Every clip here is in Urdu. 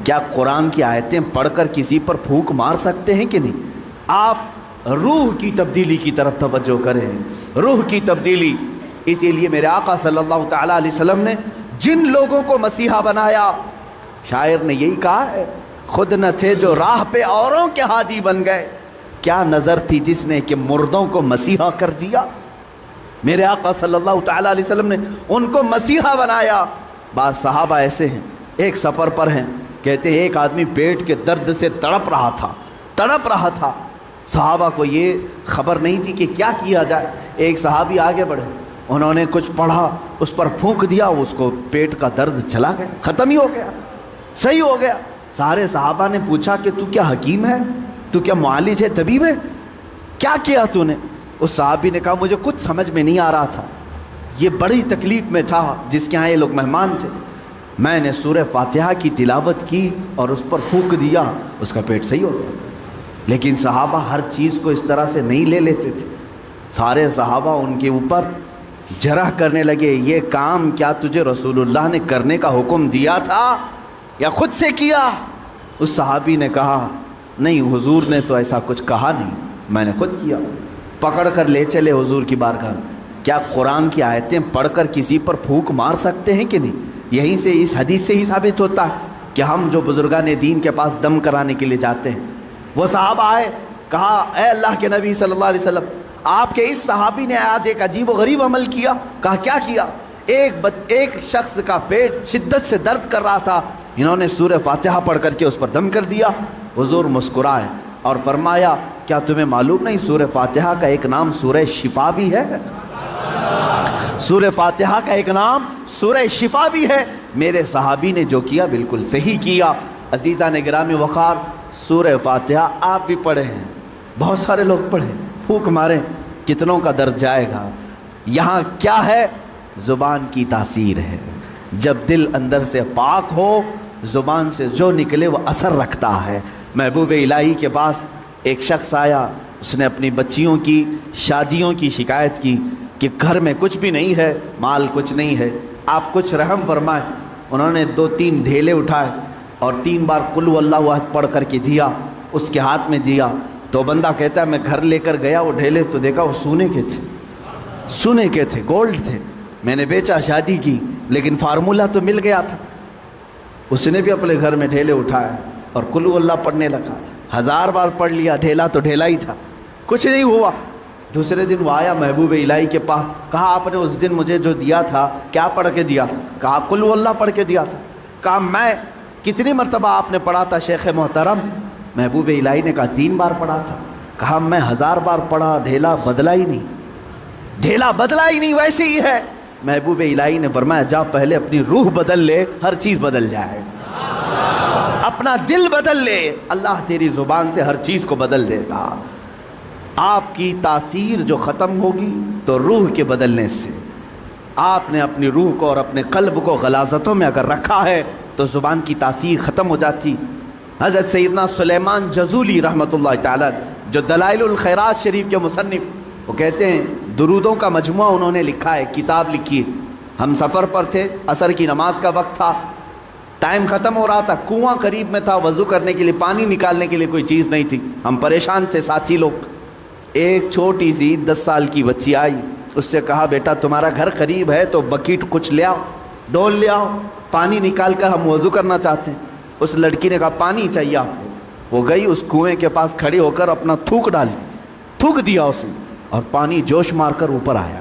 کیا قرآن کی آیتیں پڑھ کر کسی پر پھونک مار سکتے ہیں کہ نہیں؟ آپ روح کی تبدیلی کی طرف توجہ کریں، روح کی تبدیلی۔ اسی لیے میرے آقا صلی اللہ تعالیٰ علیہ وسلم نے جن لوگوں کو مسیحا بنایا، شاعر نے یہی کہا ہے، خود نہ تھے جو راہ پہ اوروں کے ہادی بن گئے، کیا نظر تھی جس نے کہ مردوں کو مسیحا کر دیا۔ میرے آقا صلی اللہ تعالیٰ علیہ وسلم نے ان کو مسیحا بنایا۔ بعض صحابہ ایسے ہیں، ایک سفر پر ہیں، کہتے ہیں ایک آدمی پیٹ کے درد سے تڑپ رہا تھا۔ صحابہ کو یہ خبر نہیں تھی کہ کیا کیا جائے۔ ایک صحابی آگے بڑھے، انہوں نے کچھ پڑھا، اس پر پھونک دیا، اس کو پیٹ کا درد چلا گیا، ختم ہی ہو گیا، صحیح ہو گیا۔ سارے صحابہ نے پوچھا کہ تو کیا حکیم ہے، تو کیا معالج ہے، طبیب ہے، کیا کیا تو نے؟ اس صحابی نے کہا مجھے کچھ سمجھ میں نہیں آ رہا تھا، یہ بڑی تکلیف میں تھا، جس کے ہاں یہ لوگ مہمان تھے، میں نے سورہ فاتحہ کی تلاوت کی اور اس پر پھونک دیا، اس کا پیٹ صحیح ہو گیا۔ لیکن صحابہ ہر چیز کو اس طرح سے نہیں لے لیتے تھے۔ سارے صحابہ ان کے اوپر جرح کرنے لگے، یہ کام کیا تجھے رسول اللہ نے کرنے کا حکم دیا تھا یا خود سے کیا؟ اس صحابی نے کہا نہیں، حضور نے تو ایسا کچھ کہا نہیں، میں نے خود کیا۔ پکڑ کر لے چلے حضور کی بارگاہ۔ کیا قرآن کی آیتیں پڑھ کر کسی پر پھونک مار سکتے ہیں کہ نہیں؟ یہیں سے، اس حدیث سے ہی ثابت ہوتا ہے کہ ہم جو بزرگان دین کے پاس دم کرانے کے لیے جاتے ہیں، وہ صحابہ آئے، کہا اے اللہ کے نبی صلی اللہ علیہ وسلم، آپ کے اس صحابی نے آج ایک عجیب و غریب عمل کیا۔ کہا کیا کیا؟ ایک شخص کا پیٹ شدت سے درد کر رہا تھا، انہوں نے سورہ فاتحہ پڑھ کر کے اس پر دم کر دیا۔ حضور مسکرائے اور فرمایا کیا تمہیں معلوم نہیں سورہ فاتحہ کا ایک نام سورہ شفا بھی ہے؟ سورہ فاتحہ کا ایک نام سورہ شفا بھی ہے۔ میرے صحابی نے جو کیا بالکل صحیح کیا۔ عزیزان گرامی وقار، سورہ فاتحہ آپ بھی پڑھے ہیں، بہت سارے لوگ پڑھیں، پھونک ماریں، کتنوں کا درد جائے گا۔ یہاں کیا ہے؟ زبان کی تاثیر ہے۔ جب دل اندر سے پاک ہو، زبان سے جو نکلے وہ اثر رکھتا ہے۔ محبوب الہی کے پاس ایک شخص آیا، اس نے اپنی بچیوں کی شادیوں کی شکایت کی کہ گھر میں کچھ بھی نہیں ہے، مال کچھ نہیں ہے، آپ کچھ رحم فرمائیں۔ انہوں نے 2-3 ڈھیلے اٹھائے اور 3 بار قل هو اللہ احد پڑھ کر کے دیا، اس کے ہاتھ میں دیا۔ تو بندہ کہتا ہے میں گھر لے کر گیا، وہ ڈھیلے تو دیکھا وہ سونے کے تھے، گولڈ تھے۔ میں نے بیچا، شادی کی، لیکن فارمولہ تو مل گیا تھا۔ اس نے بھی اپنے گھر میں ڈھیلے اٹھائے اور قل هو اللہ پڑھنے لگا، 1000 بار پڑھ لیا، ڈھیلا تو ڈھیلا ہی تھا، کچھ نہیں ہوا۔ دوسرے دن وہ آیا محبوب الہی کے پاس، کہا آپ نے اس دن مجھے جو دیا تھا کیا پڑھ کے دیا تھا؟ کہا قل هو اللہ پڑھ کے دیا تھا۔ کہا میں کتنی مرتبہ آپ نے پڑھا تھا شیخ محترم؟ محبوب الہی نے کہا 3 بار پڑھا تھا۔ کہا میں 1000 بار پڑھا، ڈھیلا بدلا ہی نہیں، ویسے ہی ہے۔ محبوب الہی نے فرمایا جا پہلے اپنی روح بدل لے، ہر چیز بدل جائے، اپنا دل بدل لے، اللہ تیری زبان سے ہر چیز کو بدل دے گا۔ آپ کی تاثیر جو ختم ہوگی تو روح کے بدلنے سے، آپ نے اپنی روح کو اور اپنے قلب کو غلاظتوں میں اگر رکھا ہے تو زبان کی تاثیر ختم ہو جاتی۔ حضرت سیدنا سلیمان جزولی رحمۃ اللہ تعالی جو دلائل الخیرات شریف کے مصنف، وہ کہتے ہیں درودوں کا مجموعہ انہوں نے لکھا ہے، کتاب لکھی ہے۔ ہم سفر پر تھے، عصر کی نماز کا وقت تھا، ٹائم ختم ہو رہا تھا، کنواں قریب میں تھا، وضو کرنے کے لیے، پانی نکالنے کے لیے کوئی چیز نہیں تھی، ہم پریشان تھے ساتھی لوگ۔ ایک چھوٹی سی 10 سال کی بچی آئی، اس سے کہا بیٹا تمہارا گھر قریب ہے تو بکیٹ کچھ لے آؤ، ڈول لے آؤ، پانی نکال کر ہم وضو کرنا چاہتے ہیں۔ اس لڑکی نے کہا پانی چاہیے آپ کو۔ وہ گئی اس کنویں کے پاس کھڑی ہو کر اپنا تھوک دیا اس نے، اور پانی جوش مار کر اوپر آیا۔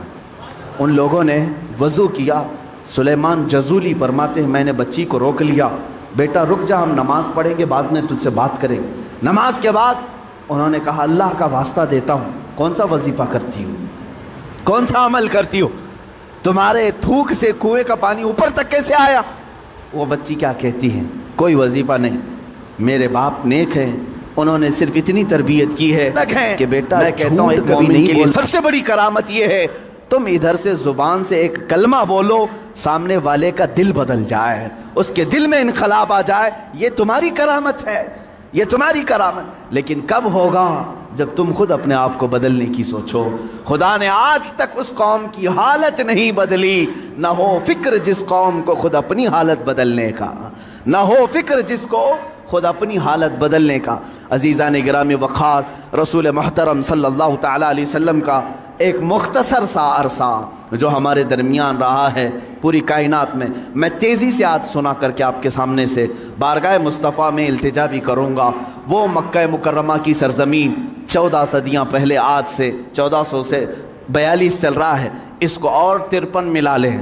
ان لوگوں نے وضو کیا۔ سلیمان جزولی فرماتے ہیں میں نے بچی کو روک لیا، بیٹا رک جا، ہم نماز پڑھیں گے، بعد میں تجھ سے بات کریں گے۔ نماز کے بعد انہوں نے کہا اللہ کا واسطہ دیتا ہوں، کون سا وظیفہ کرتی ہو، کون سا عمل کرتی ہو، تمہارے تھوک سے کنویں کا پانی اوپر تک کیسے آیا؟ وہ بچی کیا کہتی ہے، کوئی وظیفہ نہیں، میرے باپ نیک ہیں، انہوں نے صرف اتنی تربیت کی ہے کہ بیٹا میں کہتا ہوں ایک مومن کے لیے سب سے بڑی کرامت یہ ہے تم ادھر سے زبان سے ایک کلمہ بولو، سامنے والے کا دل بدل جائے، اس کے دل میں انقلاب آ جائے، یہ تمہاری کرامت ہے، یہ تمہاری کرامت۔ لیکن کب ہوگا جب تم خود اپنے آپ کو بدلنے کی سوچو۔ خدا نے آج تک اس قوم کی حالت نہیں بدلی، نہ ہو فکر جس قوم کو خود اپنی حالت بدلنے کا، نہ ہو فکر جس کو خود اپنی حالت بدلنے کا۔ عزیزان گرامی وقار، رسول محترم صلی اللہ تعالیٰ علیہ وسلم کا ایک مختصر سا عرصہ جو ہمارے درمیان رہا ہے پوری کائنات میں تیزی سے آج سنا کر کے آپ کے سامنے سے بارگاہ مصطفیٰ میں التجا بھی کروں گا۔ وہ مکہ مکرمہ کی سرزمین 14 صدیاں پہلے، آج سے 1400 سے 42 چل رہا ہے، اس کو اور 53 ملا لیں،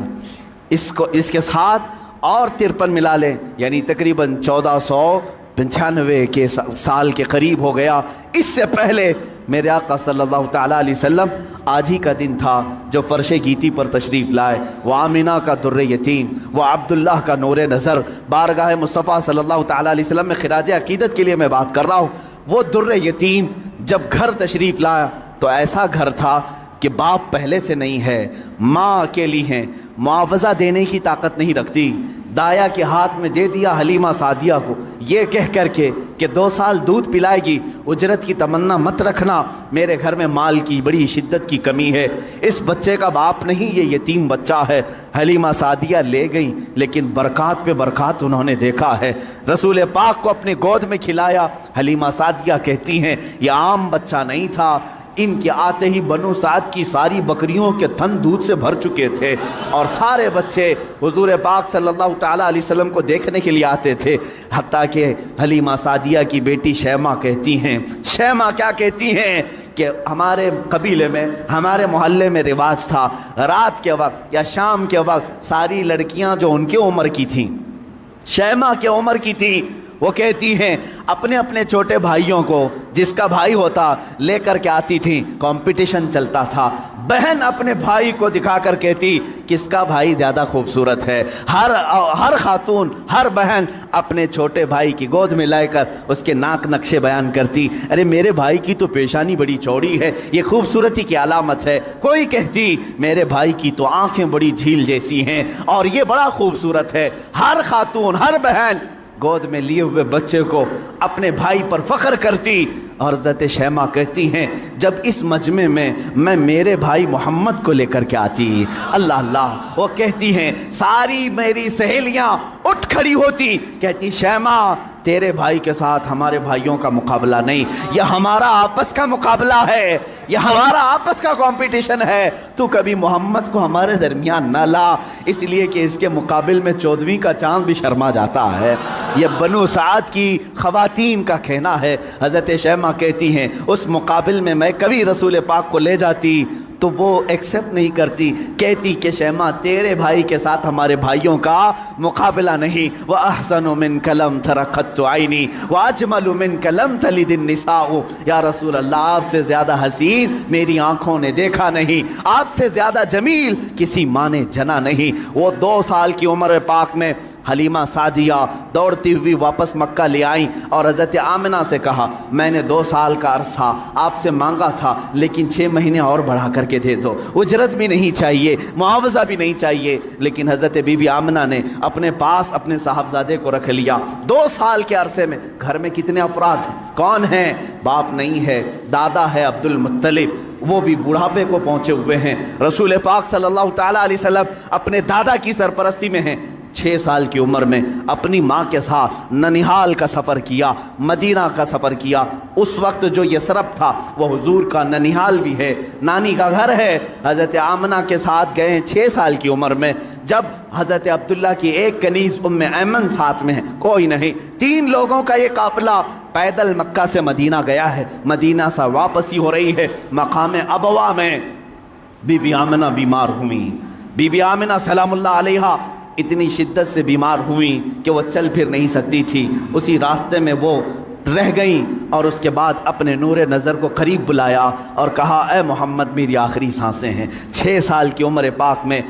اس کے ساتھ اور 53 ملا لیں، یعنی تقریباً 1495 کے سال کے قریب ہو گیا۔ اس سے پہلے میرے آقا صلی اللہ تعالیٰ علیہ وسلم آج ہی کا دن تھا جو فرش گیتی پر تشریف لائے۔ وہ آمینہ کا در یتیم، وہ عبداللہ کا نور نظر، بارگاہ مصطفیٰ صلی اللہ تعالیٰ علیہ وسلم میں خراج عقیدت کے لیے میں بات کر رہا ہوں۔ وہ در یتیم جب گھر تشریف لایا تو ایسا گھر تھا کہ باپ پہلے سے نہیں ہے، ماں اکیلی ہیں، معاوضہ دینے کی طاقت نہیں رکھتی، دایا کے ہاتھ میں دے دیا حلیمہ سعدیہ کو یہ کہہ کر کے کہ 2 سال دودھ پلائے گی، اجرت کی تمنا مت رکھنا، میرے گھر میں مال کی بڑی شدت کی کمی ہے، اس بچے کا باپ نہیں، یہ یتیم بچہ ہے۔ حلیمہ سعدیہ لے گئیں، لیکن برکات پہ برکات انہوں نے دیکھا ہے۔ رسول پاک کو اپنے گود میں کھلایا۔ حلیمہ سعدیہ کہتی ہیں یہ عام بچہ نہیں تھا، ان کے آتے ہی بنو سعد کی ساری بکریوں کے تھن دودھ سے بھر چکے تھے، اور سارے بچے حضور پاک صلی اللہ تعالیٰ علیہ وسلم کو دیکھنے کے لیے آتے تھے، حتیٰ کہ حلیمہ سعدیہ کی بیٹی شیمہ کہتی ہیں، شیمہ کیا کہتی ہیں کہ ہمارے قبیلے میں، ہمارے محلے میں رواج تھا، رات کے وقت یا شام کے وقت ساری لڑکیاں جو ان کے عمر کی تھیں، شیمہ کے عمر کی تھیں، وہ کہتی ہیں اپنے اپنے چھوٹے بھائیوں کو جس کا بھائی ہوتا لے کر کے آتی تھیں، کمپٹیشن چلتا تھا۔ بہن اپنے بھائی کو دکھا کر کہتی کس کا بھائی زیادہ خوبصورت ہے۔ ہر خاتون، ہر بہن اپنے چھوٹے بھائی کی گود میں لے کر اس کے ناک نقشے بیان کرتی، ارے میرے بھائی کی تو پیشانی بڑی چوڑی ہے، یہ خوبصورتی کی علامت ہے۔ کوئی کہتی میرے بھائی کی تو آنکھیں بڑی جھیل جیسی ہیں اور یہ بڑا خوبصورت ہے۔ ہر خاتون، ہر بہن گود میں لیے ہوئے بچے کو اپنے بھائی پر فخر کرتی، اور حضرت شیمہ کہتی ہیں جب اس مجمع میں میں میرے بھائی محمد کو لے کر کے آتی، اللہ اللہ، وہ کہتی ہیں ساری میری سہیلیاں اٹھ کھڑی ہوتی، کہتی شیمہ تیرے بھائی کے ساتھ ہمارے بھائیوں کا مقابلہ نہیں، یہ ہمارا آپس کا مقابلہ ہے، یہ ہمارا آپس کا کمپٹیشن ہے، تو کبھی محمد کو ہمارے درمیان نہ لا، اس لیے کہ اس کے مقابل میں 14ویں کا چاند بھی شرما جاتا ہے۔ یہ بنو سعد کی خواتین کا کہنا ہے۔ حضرت شیمہ کہتی ہیں اس مقابل میں میں کبھی رسول پاک کو لے جاتی تو وہ ایکسیپٹ نہیں کرتی، کہتی کہ شیمہ تیرے بھائی کے ساتھ ہمارے بھائیوں کا مقابلہ نہیں۔ وَأَحْسَنُ مِنْكَ لَمْ تَرَ قَطُّ عَيْنِي وَأَجْمَلُ مِنْكَ لَمْ تَلِدِ النِّسَاءُ، یا رسول اللہ آپ سے زیادہ حسین میری آنکھوں نے دیکھا نہیں، آپ سے زیادہ جمیل کسی ماں نے جنا نہیں۔ وہ 2 سال کی عمر پاک میں حلیمہ سعدیہ دوڑتی ہوئی واپس مکہ لے آئیں اور حضرت آمنہ سے کہا میں نے 2 سال کا عرصہ آپ سے مانگا تھا، لیکن 6 مہینے اور بڑھا کر کے دے دو، اجرت بھی نہیں چاہیے، معاوضہ بھی نہیں چاہیے۔ لیکن حضرت بی بی آمنہ نے اپنے پاس اپنے صاحبزادے کو رکھ لیا۔ 2 سال کے عرصے میں گھر میں کتنے افراد ہیں؟ کون ہیں؟ باپ نہیں ہے، دادا ہے عبد المطلب، وہ بھی بڑھاپے کو پہنچے ہوئے ہیں۔ رسول پاک صلی اللہ تعالیٰ علیہ وسلم اپنے دادا کی سرپرستی میں ہیں۔ 6 سال کی عمر میں اپنی ماں کے ساتھ ننیحال کا سفر کیا، مدینہ کا سفر کیا۔ اس وقت جو یثرب تھا وہ حضور کا ننیحال بھی ہے، نانی کا گھر ہے۔ حضرت آمنہ کے ساتھ گئے 6 سال کی عمر میں، جب حضرت عبداللہ کی ایک کنیز ام ایمن ساتھ میں ہے، کوئی نہیں، 3 لوگوں کا یہ قافلہ پیدل مکہ سے مدینہ گیا ہے، مدینہ سے واپسی ہو رہی ہے۔ مقام ابوا میں بی بی آمنہ بیمار ہوئیں۔ بی بی آمنہ سلام اللہ علیہا اتنی شدت سے بیمار ہوئیں کہ وہ چل پھر نہیں سکتی تھی، اسی راستے میں وہ رہ گئیں، اور اس کے بعد اپنے نور نظر کو قریب بلایا اور کہا اے محمد میری آخری سانسیں ہیں۔ 6 سال کی عمر پاک میں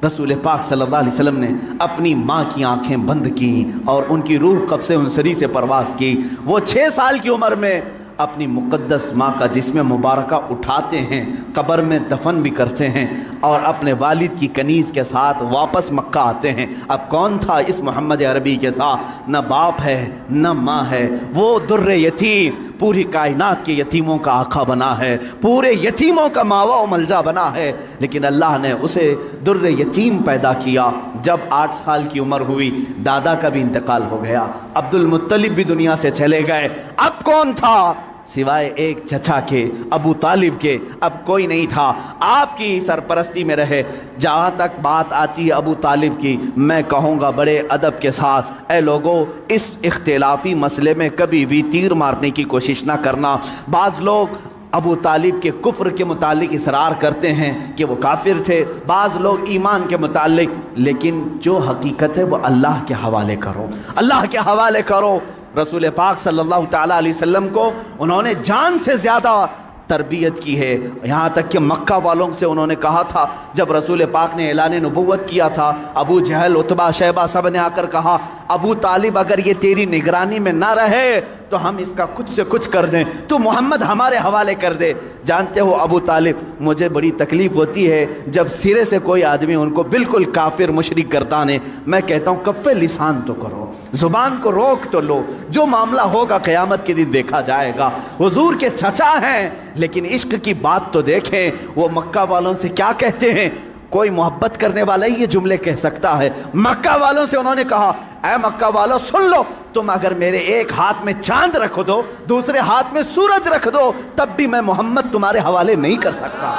رسول پاک صلی اللہ علیہ وسلم نے اپنی ماں کی آنکھیں بند کیں اور ان کی روح قبض انصری سے پرواز کی۔ وہ 6 سال کی عمر میں اپنی مقدس ماں کا جسم مبارکہ اٹھاتے ہیں، قبر میں دفن بھی کرتے ہیں۔ اور اپنے والد کی کنیز کے ساتھ واپس مکہ آتے ہیں۔ اب کون تھا اس محمد عربی کے ساتھ؟ نہ باپ ہے نہ ماں ہے، وہ در یتیم، پوری کائنات کے یتیموں کا آقا بنا ہے، پورے یتیموں کا ماوا و ملجا بنا ہے، لیکن اللہ نے اسے در یتیم پیدا کیا۔ جب 8 سال کی عمر ہوئی دادا کا بھی انتقال ہو گیا، عبد المطلب بھی دنیا سے چلے گئے۔ اب کون تھا سوائے ایک چچا کے، ابو طالب کے؟ اب کوئی نہیں تھا، آپ کی سرپرستی میں رہے۔ جہاں تک بات آتی ہے ابو طالب کی، میں کہوں گا بڑے ادب کے ساتھ، اے لوگوں اس اختلافی مسئلے میں کبھی بھی تیر مارنے کی کوشش نہ کرنا۔ بعض لوگ ابو طالب کے کفر کے متعلق اصرار کرتے ہیں کہ وہ کافر تھے، بعض لوگ ایمان کے متعلق، لیکن جو حقیقت ہے وہ اللہ کے حوالے کرو، اللہ کے حوالے کرو۔ رسول پاک صلی اللہ تعالیٰ علیہ وسلم کو انہوں نے جان سے زیادہ تربیت کی ہے، یہاں تک کہ مکہ والوں سے انہوں نے کہا تھا، جب رسول پاک نے اعلان نبوت کیا تھا، ابو جہل، عتبہ، شیبہ سب نے آ کر کہا ابو طالب اگر یہ تیری نگرانی میں نہ رہے تو ہم اس کا کچھ سے کچھ کر دیں، تو محمد ہمارے حوالے کر دے۔ جانتے ہو ابو طالب، مجھے بڑی تکلیف ہوتی ہے جب سرے سے کوئی آدمی ان کو بالکل کافر مشرک گردانے، میں کہتا ہوں کف لسان تو کرو، زبان کو روک تو لو، جو معاملہ ہوگا قیامت کے دن دیکھا جائے گا۔ حضور کے چچا ہیں لیکن عشق کی بات تو دیکھیں، وہ مکہ والوں سے کیا کہتے ہیں؟ کوئی محبت کرنے والا ہی یہ جملے کہہ سکتا ہے۔ مکہ والوں سے انہوں نے کہا اے مکہ والوں سن لو، تم اگر میرے ایک ہاتھ میں چاند رکھ دو، دوسرے ہاتھ میں سورج رکھ دو، تب بھی میں محمد تمہارے حوالے نہیں کر سکتا۔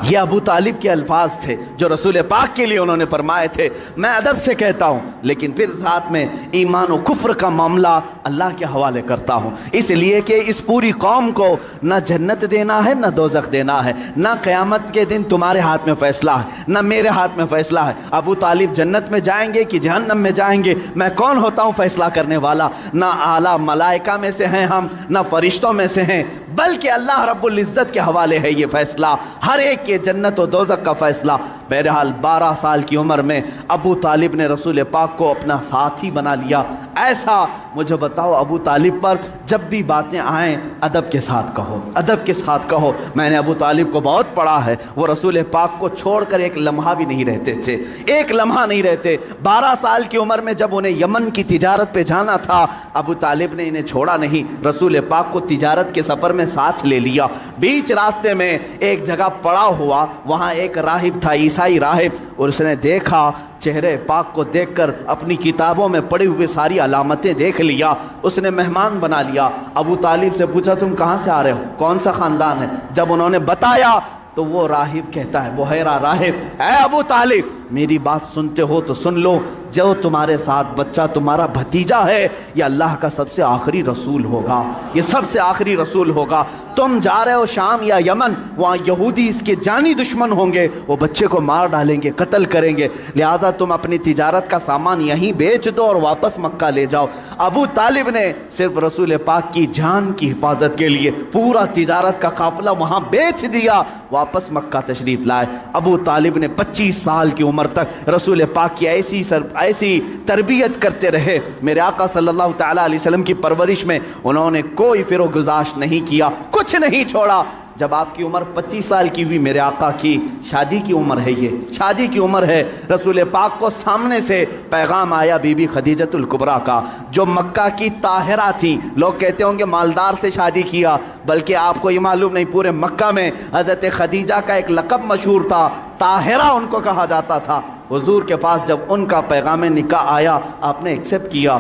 یہ ابو طالب کے الفاظ تھے جو رسول پاک کے لیے انہوں نے فرمائے تھے۔ میں ادب سے کہتا ہوں لیکن پھر ساتھ میں ایمان و کفر کا معاملہ اللہ کے حوالے کرتا ہوں، اس لیے کہ اس پوری قوم کو نہ جنت دینا ہے نہ دوزخ دینا ہے، نہ قیامت کے دن تمہارے ہاتھ میں فیصلہ ہے نہ میرے ہاتھ میں فیصلہ ہے۔ ابو طالب جنت میں جائیں گے کہ جہنم میں جائیں گے، میں کون ہوتا ہوں فیصلہ کرنے والا؟ نہ اعلیٰ ملائکہ میں سے ہیں ہم، نہ فرشتوں میں سے ہیں، بلکہ اللہ رب العزت کے حوالے ہے یہ فیصلہ، ہر ایک کے جنت و دوزخ کا فیصلہ۔ بہرحال 12 سال کی عمر میں ابو طالب نے رسول پاک کو اپنا ساتھی بنا لیا۔ ایسا مجھے بتاؤ ابو طالب پر جب بھی باتیں آئیں ادب کے ساتھ کہو، ادب کے ساتھ کہو۔ میں نے ابو طالب کو بہت پڑھا ہے، وہ رسول پاک کو چھوڑ کر ایک لمحہ بھی نہیں رہتے تھے، ایک لمحہ نہیں رہتے۔ 12 سال کی عمر میں جب انہیں یمن کی تجارت پہ جانا تھا، ابو طالب نے انہیں چھوڑا نہیں، رسول پاک کو تجارت کے سفر میں ساتھ لے لیا۔ بیچ راستے میں ایک جگہ پڑا ہوا، وہاں ایک راہب تھا، عیسائی راہب، اور اس نے دیکھا، چہرے پاک کو دیکھ کر اپنی کتابوں میں پڑھی ہوئے ساری علامتیں دیکھ لیا، اس نے مہمان بنا لیا۔ ابو طالب سے پوچھا تم کہاں سے آ رہے ہو، کون سا خاندان ہے؟ جب انہوں نے بتایا تو وہ راہب کہتا ہے، بحیرہ راہب، اے ابو طالب میری بات سنتے ہو تو سن لو، جو تمہارے ساتھ بچہ تمہارا بھتیجا ہے یہ اللہ کا سب سے آخری رسول ہوگا، یہ سب سے آخری رسول ہوگا۔ تم جا رہے ہو شام یا یمن، وہاں یہودی اس کے جانی دشمن ہوں گے، وہ بچے کو مار ڈالیں گے، قتل کریں گے، لہٰذا تم اپنی تجارت کا سامان یہیں بیچ دو اور واپس مکہ لے جاؤ۔ ابو طالب نے صرف رسول پاک کی جان کی حفاظت کے لیے پورا تجارت کا قافلہ وہاں بیچ دیا، واپس مکہ تشریف لائے۔ ابو طالب نے 25 سال کی عمر تک رسول پاک کی ایسی تربیت کرتے رہے۔ میرے آقا صلی اللہ تعالیٰ علیہ وسلم کی پرورش میں انہوں نے کوئی فر و گزاش نہیں کیا، کچھ نہیں چھوڑا۔ جب آپ کی عمر 25 سال کی ہوئی، میرے آقا کی شادی کی عمر ہے، یہ شادی کی عمر ہے، رسول پاک کو سامنے سے پیغام آیا بی بی خدیجۃ الکبریٰ کا، جو مکہ کی طاہرہ تھیں۔ لوگ کہتے ہوں گے مالدار سے شادی کیا، بلکہ آپ کو یہ معلوم نہیں، پورے مکہ میں حضرت خدیجہ کا ایک لقب مشہور تھا، طاہرہ ان کو کہا جاتا تھا۔ حضور کے پاس جب ان کا پیغام نکاح آیا، آپ نے ایکسیپٹ کیا۔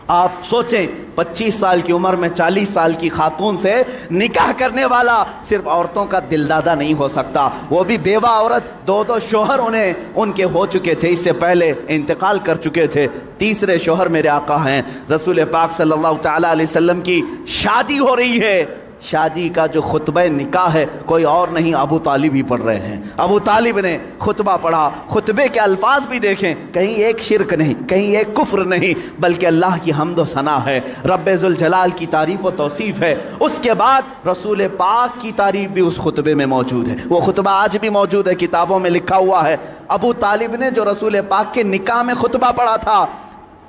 آپ سوچیں 25 سال کی عمر میں 40 سال کی خاتون سے نکاح کرنے والا صرف عورتوں کا دلدادہ نہیں ہو سکتا، وہ بھی بیوہ عورت، 2 شوہر ان کے ہو چکے تھے، اس سے پہلے انتقال کر چکے تھے، تیسرے شوہر میرے آقا ہیں۔ رسول پاک صلی اللہ تعالیٰ علیہ وسلم کی شادی ہو رہی ہے، شادی کا جو خطبہ نکاح ہے کوئی اور نہیں، ابو طالب ہی پڑھ رہے ہیں۔ ابو طالب نے خطبہ پڑھا، خطبے کے الفاظ بھی دیکھیں، کہیں ایک شرک نہیں، کہیں ایک کفر نہیں، بلکہ اللہ کی حمد و ثنا ہے، رب ذوالجلال کی تعریف و توصیف ہے۔ اس کے بعد رسول پاک کی تعریف بھی اس خطبے میں موجود ہے، وہ خطبہ آج بھی موجود ہے، کتابوں میں لکھا ہوا ہے۔ ابو طالب نے جو رسول پاک کے نکاح میں خطبہ پڑھا تھا،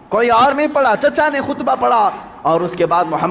کوئی اور نہیں پڑھا، چچا نے خطبہ پڑھا، اور اس کے بعد محمد